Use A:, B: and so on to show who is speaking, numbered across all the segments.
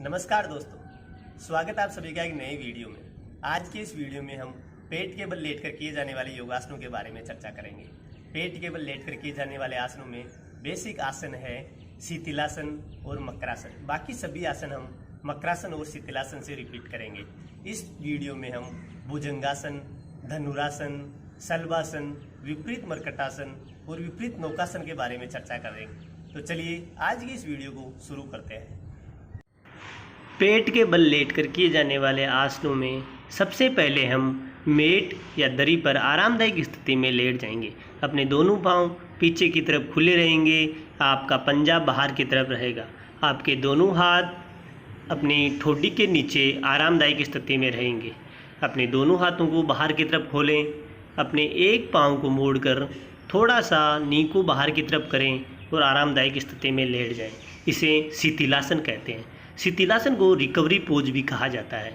A: नमस्कार दोस्तों, स्वागत है आप सभी का एक नए वीडियो में। आज के इस वीडियो में हम पेट के बल लेटकर किए जाने वाले योगासनों के बारे में चर्चा करेंगे। पेट के बल लेटकर किए जाने वाले आसनों में बेसिक आसन है शीतलासन और मकरासन। बाकी सभी आसन हम मकरासन और शीतलासन से रिपीट करेंगे। इस वीडियो में हम भुजंगासन, धनुरासन, शलभासन, विपरीत मर्कटासन और विपरीत नौकासन के बारे में चर्चा करेंगे। तो चलिए आज की इस वीडियो को शुरू करते हैं। पेट के बल लेटकर किए जाने वाले आसनों में सबसे पहले हम मेट या दरी पर आरामदायक स्थिति में लेट जाएंगे। अपने दोनों पांव पीछे की तरफ खुले रहेंगे। आपका पंजा बाहर की तरफ रहेगा। आपके दोनों हाथ अपनी ठोडी के नीचे आरामदायक स्थिति में रहेंगे। अपने दोनों हाथों को बाहर की तरफ खोलें। अपने एक पाँव को मोड़कर थोड़ा सा नी को बाहर की तरफ करें और आरामदायक स्थिति में लेट जाएं। इसे शीतलासन कहते हैं। शीतलासन को रिकवरी पोज भी कहा जाता है।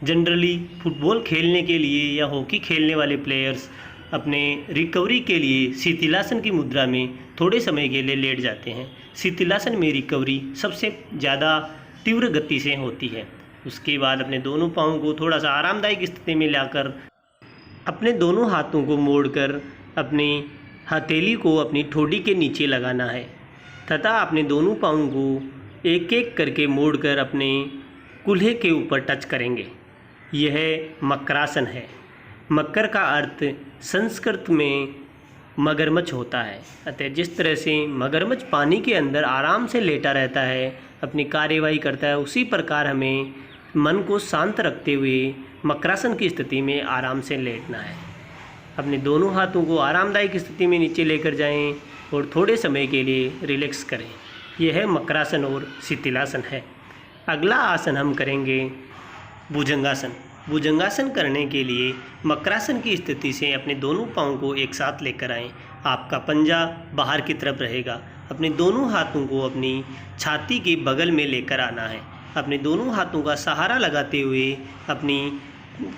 A: जनरली फुटबॉल खेलने के लिए या हॉकी खेलने वाले प्लेयर्स अपने रिकवरी के लिए शीतलासन की मुद्रा में थोड़े समय के लिए लेट जाते हैं। शीतलासन में रिकवरी सबसे ज़्यादा तीव्र गति से होती है। उसके बाद अपने दोनों पाँव को थोड़ा सा आरामदायक स्थिति में लाकर अपने दोनों हाथों को मोड़कर अपनी हथेली को अपनी ठोडी के नीचे लगाना है तथा अपने दोनों पाँव को एक एक करके मोड़कर अपने कूल्हे के ऊपर टच करेंगे। यह मकरासन है। मकर का अर्थ संस्कृत में मगरमच्छ होता है। अतः जिस तरह से मगरमच्छ पानी के अंदर आराम से लेटा रहता है, अपनी कार्यवाही करता है, उसी प्रकार हमें मन को शांत रखते हुए मकरासन की स्थिति में आराम से लेटना है। अपने दोनों हाथों को आरामदायक स्थिति में नीचे लेकर जाएं और थोड़े समय के लिए रिलैक्स करें। यह मकरासन और शीतलासन है। अगला आसन हम करेंगे भुजंगासन। भुजंगासन करने के लिए मकरासन की स्थिति से अपने दोनों पाँव को एक साथ लेकर आएं। आपका पंजा बाहर की तरफ रहेगा। अपने दोनों हाथों को अपनी छाती के बगल में लेकर आना है। अपने दोनों हाथों का सहारा लगाते हुए अपनी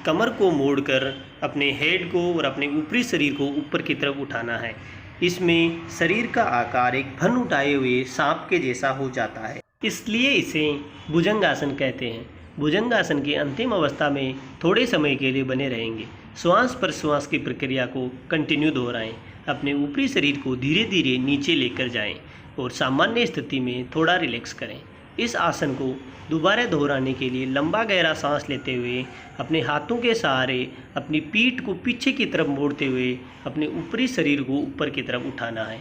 A: कमर को मोड़कर अपने हेड को और अपने ऊपरी शरीर को ऊपर की तरफ उठाना है। इसमें शरीर का आकार एक फन उठाए हुए सांप के जैसा हो जाता है, इसलिए इसे भुजंगासन कहते हैं। भुजंगासन की अंतिम अवस्था में थोड़े समय के लिए बने रहेंगे। श्वास प्रश्वास की प्रक्रिया को कंटिन्यू दोहराएं। अपने ऊपरी शरीर को धीरे धीरे नीचे लेकर जाएं और सामान्य स्थिति में थोड़ा रिलैक्स करें। इस आसन को दोबारा दोहराने के लिए लंबा गहरा सांस लेते हुए अपने हाथों के सहारे अपनी पीठ को पीछे की तरफ मोड़ते हुए अपने ऊपरी शरीर को ऊपर की तरफ उठाना है।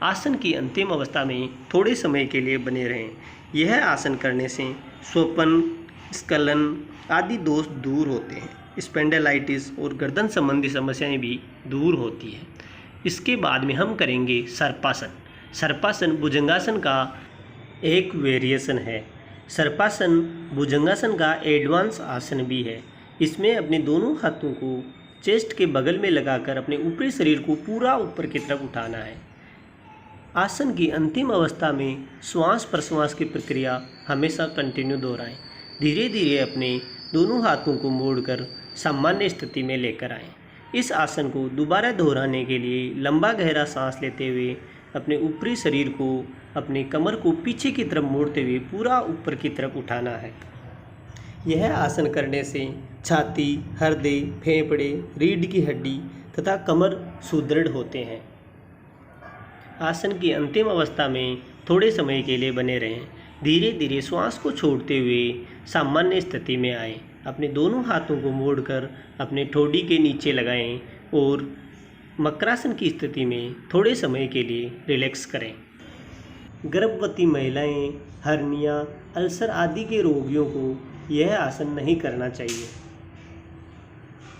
A: आसन की अंतिम अवस्था में थोड़े समय के लिए बने रहें। यह आसन करने से स्वपन, स्खलन आदि दोष दूर होते हैं। स्पेंडेलाइटिस और गर्दन संबंधी समस्याएं भी दूर होती हैं। इसके बाद में हम करेंगे सर्पासन। सर्पासन भुजंगासन का एक वेरिएशन है। सर्पासन भुजंगासन का एडवांस आसन भी है। इसमें अपने दोनों हाथों को चेस्ट के बगल में लगाकर अपने ऊपरी शरीर को पूरा ऊपर की तरफ उठाना है। आसन की अंतिम अवस्था में श्वास प्रश्वास की प्रक्रिया हमेशा कंटिन्यू दोहराएं। धीरे धीरे अपने दोनों हाथों को मोड़कर सामान्य स्थिति में लेकर आएं। इस आसन को दोबारा दोहराने के लिए लंबा गहरा सांस लेते हुए अपने ऊपरी शरीर को अपने कमर को पीछे की तरफ मोड़ते हुए पूरा ऊपर की तरफ उठाना है। यह आसन करने से छाती, हृदय, फेफड़े, रीढ़ की हड्डी तथा कमर सुदृढ़ होते हैं। आसन की अंतिम अवस्था में थोड़े समय के लिए बने रहें। धीरे धीरे श्वास को छोड़ते हुए सामान्य स्थिति में आएं। अपने दोनों हाथों को मोड़कर अपने ठोडी के नीचे लगाएं और मकरासन की स्थिति में थोड़े समय के लिए रिलैक्स करें। गर्भवती महिलाएं, हर्निया, अल्सर आदि के रोगियों को यह आसन नहीं करना चाहिए।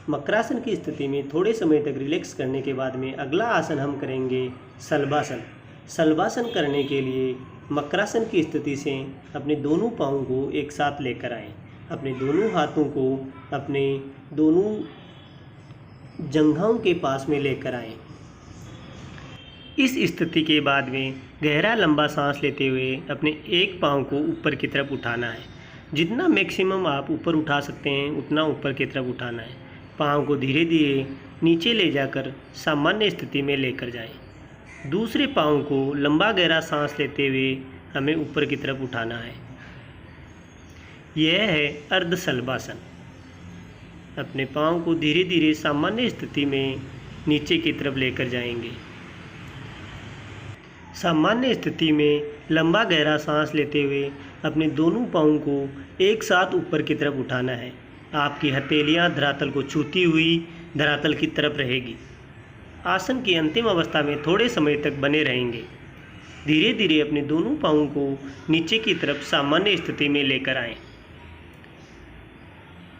A: मकरासन की स्थिति में थोड़े समय तक रिलैक्स करने के बाद में अगला आसन हम करेंगे शलभासन। शलभासन करने के लिए मकरासन की स्थिति से अपने दोनों पाँव को एक साथ लेकर आएं। अपने दोनों हाथों को अपने दोनों जंघाओं के पास में लेकर आएं। इस स्थिति के बाद में गहरा लंबा सांस लेते हुए अपने एक पाँव को ऊपर की तरफ उठाना है। जितना मैक्सिमम आप ऊपर उठा सकते हैं उतना ऊपर की तरफ उठाना है। पाँव को धीरे धीरे नीचे ले जाकर सामान्य स्थिति में लेकर जाएं। दूसरे पाँव को लंबा गहरा सांस लेते हुए हमें ऊपर की तरफ उठाना है।
B: यह है अर्ध शलभासन। अपने पाँव को धीरे धीरे सामान्य स्थिति में नीचे की तरफ लेकर जाएंगे। सामान्य स्थिति में लंबा गहरा सांस लेते हुए अपने दोनों पाँव को एक साथ ऊपर की तरफ उठाना है। आपकी हथेलियां धरातल को छूती हुई धरातल की तरफ रहेगी। आसन की अंतिम अवस्था में थोड़े समय तक बने रहेंगे। धीरे धीरे अपने दोनों पाँवों को नीचे की तरफ सामान्य स्थिति में लेकर आएं।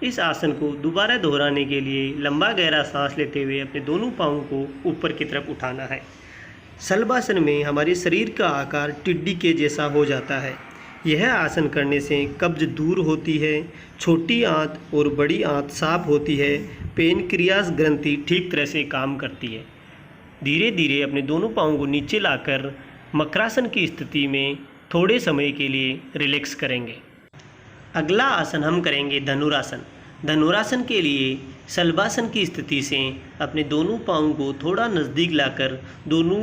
B: इस आसन को दोबारा दोहराने के लिए लंबा गहरा सांस लेते हुए अपने दोनों पाँवों को ऊपर की तरफ उठाना है। शलभासन में हमारे शरीर का आकार टिड्डी के जैसा हो जाता है। यह आसन करने से कब्ज दूर होती है, छोटी आंत और बड़ी आंत साफ होती है, पेनक्रियास ग्रंथि ठीक तरह से काम करती है। धीरे धीरे अपने दोनों पाँवों को नीचे लाकर मकरासन की स्थिति में थोड़े समय के लिए रिलैक्स करेंगे। अगला आसन हम करेंगे धनुरासन। धनुरासन के लिए शलभासन की स्थिति से अपने दोनों पाँवों को थोड़ा नज़दीक लाकर दोनों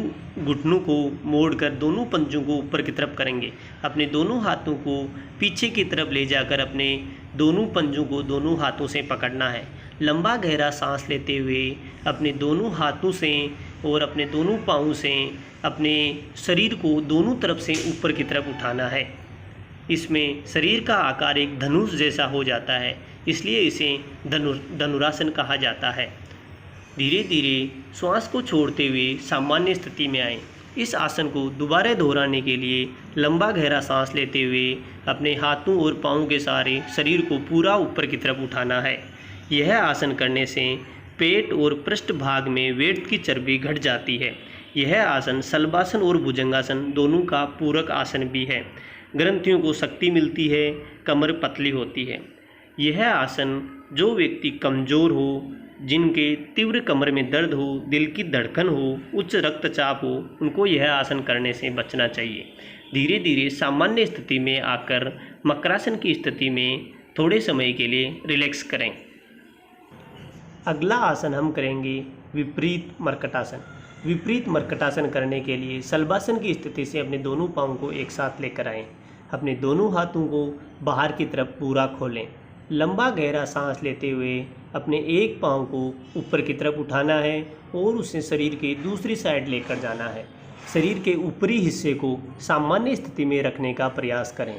B: घुटनों को मोड़कर दोनों पंजों को ऊपर की तरफ करेंगे। अपने दोनों हाथों को पीछे की तरफ ले जाकर अपने दोनों पंजों को दोनों हाथों से पकड़ना है। लंबा गहरा सांस लेते हुए अपने दोनों हाथों से और अपने दोनों पाँवों से अपने शरीर को दोनों तरफ से ऊपर की तरफ उठाना है। इसमें शरीर का आकार एक धनुष जैसा हो जाता है, इसलिए इसे धनुरासन कहा जाता है। धीरे धीरे श्वास को छोड़ते हुए सामान्य स्थिति में आएं। इस आसन को दोबारा दोहराने के लिए लंबा गहरा सांस लेते हुए अपने हाथों और पाँवों के सहारे शरीर को पूरा ऊपर की तरफ उठाना है। यह आसन करने से पेट और पृष्ठ भाग में वेट की चर्बी घट जाती है। यह आसन शलभासन और भुजंगासन दोनों का पूरक आसन भी है। ग्रंथियों को शक्ति मिलती है, कमर पतली होती है। यह आसन जो व्यक्ति कमज़ोर हो, जिनके तीव्र कमर में दर्द हो, दिल की धड़कन हो, उच्च रक्तचाप हो, उनको यह आसन करने से बचना चाहिए। धीरे धीरे सामान्य स्थिति में आकर मकरासन की स्थिति में थोड़े समय के लिए रिलैक्स करें। अगला आसन हम करेंगे विपरीत मर्कटासन। विपरीत मर्कटासन करने के लिए शलभासन की स्थिति से अपने दोनों पाँवों को एक साथ लेकर आएं। अपने दोनों हाथों को बाहर की तरफ पूरा खोलें। लंबा गहरा सांस लेते हुए अपने एक पाँव को ऊपर की तरफ उठाना है और उसे शरीर के दूसरी साइड लेकर जाना है। शरीर के ऊपरी हिस्से को सामान्य स्थिति में रखने का प्रयास करें।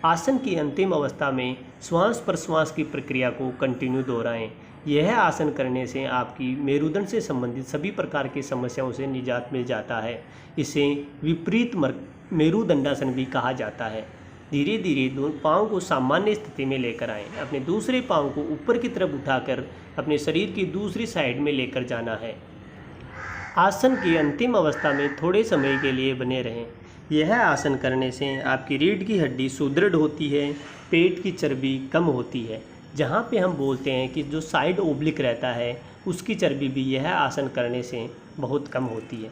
B: आसन की अंतिम अवस्था में श्वास प्रश्वास की प्रक्रिया को कंटिन्यू दोहराएं। यह आसन करने से आपकी मेरुदंड से संबंधित सभी प्रकार की समस्याओं से निजात मिल जाता है। इसे विपरीत मेरुदंडासन भी कहा जाता है। धीरे धीरे दोनों पाँव को सामान्य स्थिति में लेकर आएं। अपने दूसरे पाँव को ऊपर की तरफ उठाकर अपने शरीर की दूसरी साइड में लेकर जाना है। आसन की अंतिम अवस्था में थोड़े समय के लिए बने रहें। यह आसन करने से आपकी रीढ़ की हड्डी सुदृढ़ होती है, पेट की चर्बी कम होती है। जहाँ पे हम बोलते हैं कि जो साइड ओब्लिक रहता है उसकी चर्बी भी यह आसन करने से बहुत कम होती है।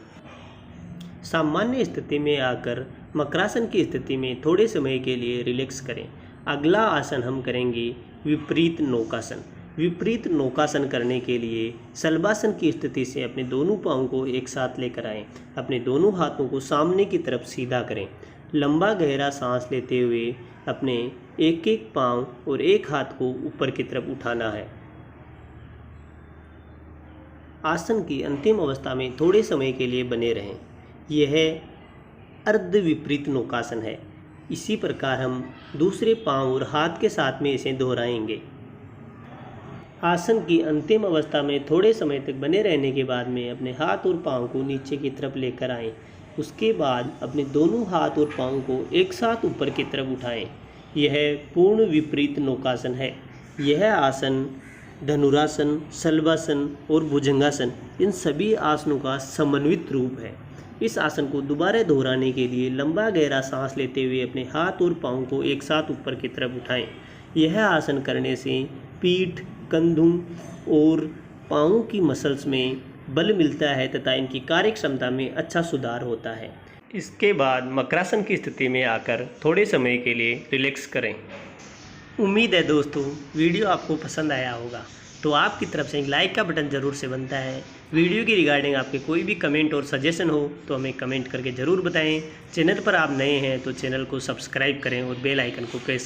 B: सामान्य स्थिति में आकर मकरासन की स्थिति में थोड़े समय के लिए रिलैक्स करें। अगला आसन हम करेंगे विपरीत नौकासन। विपरीत नौकासन करने के लिए शलभासन की स्थिति से अपने दोनों पाँवों को एक साथ लेकर आएं। अपने दोनों हाथों को सामने की तरफ सीधा करें। लंबा गहरा सांस लेते हुए अपने एक एक पाँव और एक हाथ को ऊपर की तरफ उठाना है। आसन की अंतिम अवस्था में थोड़े समय के लिए बने रहें। यह अर्ध विपरीत नौकासन है। इसी प्रकार हम दूसरे पाँव और हाथ के साथ में इसे दोहराएंगे। आसन की अंतिम अवस्था में थोड़े समय तक बने रहने के बाद में अपने हाथ और पाँव को नीचे की तरफ लेकर आएं। उसके बाद अपने दोनों हाथ और पाँव को एक साथ ऊपर की तरफ उठाएं। यह पूर्ण विपरीत नौकासन है। यह आसन धनुरासन, शलभासन और भुजंगासन इन सभी आसनों का समन्वित रूप है। इस आसन को दोबारा दोहराने के लिए लंबा गहरा सांस लेते हुए अपने हाथ और पाँव को एक साथ ऊपर की तरफ उठाएं। यह आसन करने से पीठ, कंधों और पाँवों की मसल्स में बल मिलता है तथा इनकी कार्य क्षमता में अच्छा सुधार होता है। इसके बाद मकरासन की स्थिति में आकर थोड़े समय के लिए रिलैक्स करें। उम्मीद है दोस्तों वीडियो आपको पसंद आया होगा, तो आपकी तरफ से एक लाइक का बटन ज़रूर से बनता है। वीडियो की रिगार्डिंग आपके कोई भी कमेंट और सजेशन हो तो हमें कमेंट करके ज़रूर बताएं। चैनल पर आप नए हैं तो चैनल को सब्सक्राइब करें और बेल आइकन को प्रेस